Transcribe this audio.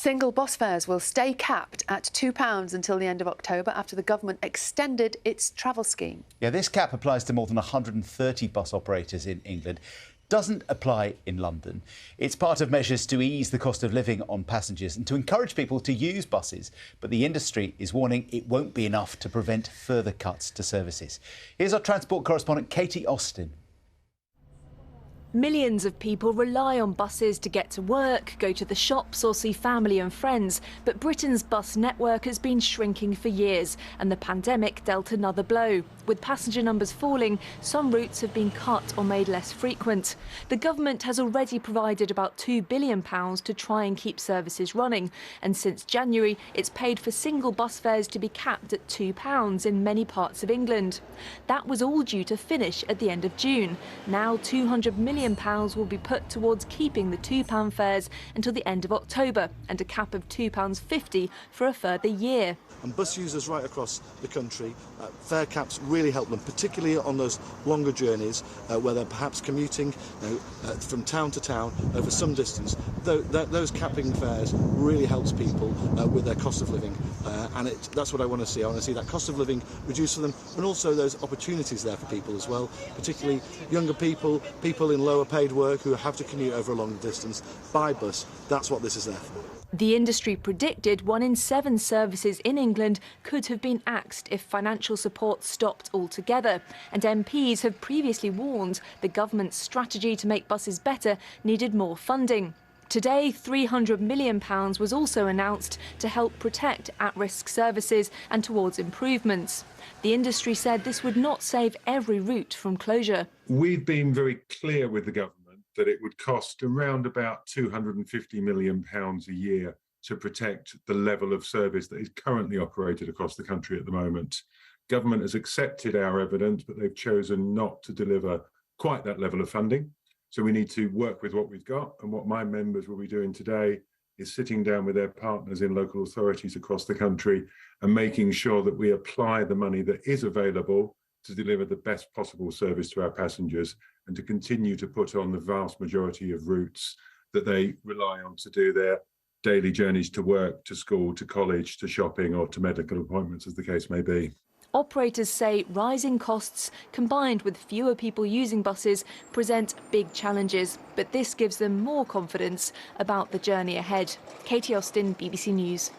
Single bus fares will stay capped at £2 until the end of October after the government extended its travel scheme. Yeah, this cap applies to more than 130 bus operators in England. Doesn't apply in London. It's part of measures to ease the cost of living on passengers and to encourage people to use buses. But the industry is warning it won't be enough to prevent further cuts to services. Here's our transport correspondent Katie Austin. Millions of people rely on buses to get to work, go to the shops or see family and friends. But Britain's bus network has been shrinking for years and the pandemic dealt another blow. With passenger numbers falling, some routes have been cut or made less frequent. The government has already provided about £2 billion to try and keep services running. And since January, it's paid for single bus fares to be capped at £2 in many parts of England. That was all due to finish at the end of June. Now £200 million will be put towards keeping the £2 fares until the end of October and a cap of £2.50 for a further year. And bus users right across the country, fare caps really help them, particularly on those longer journeys where they're perhaps commuting from town to town over some distance. Those capping fares really helps people with their cost of living, and that's what I want to see. I want to see that cost of living reduced for them, and also those opportunities there for people as well, particularly younger people, people in lower paid work who have to commute over a long distance by bus. That's what this is there for. The industry predicted 1 in 7 services in England could have been axed if financial support stopped altogether. And MPs have previously warned the government's strategy to make buses better needed more funding. Today, £300 million was also announced to help protect at-risk services and towards improvements. The industry said this would not save every route from closure. We've been very clear with the government that it would cost around about £250 million a year to protect the level of service that is currently operated across the country at the moment. Government has accepted our evidence, but they've chosen not to deliver quite that level of funding. So we need to work with what we've got, and what my members will be doing today is sitting down with their partners in local authorities across the country and making sure that we apply the money that is available to deliver the best possible service to our passengers and to continue to put on the vast majority of routes that they rely on to do their daily journeys to work, to school, to college, to shopping or to medical appointments, as the case may be. Operators say rising costs combined with fewer people using buses present big challenges, but this gives them more confidence about the journey ahead. Katie Austin, BBC News.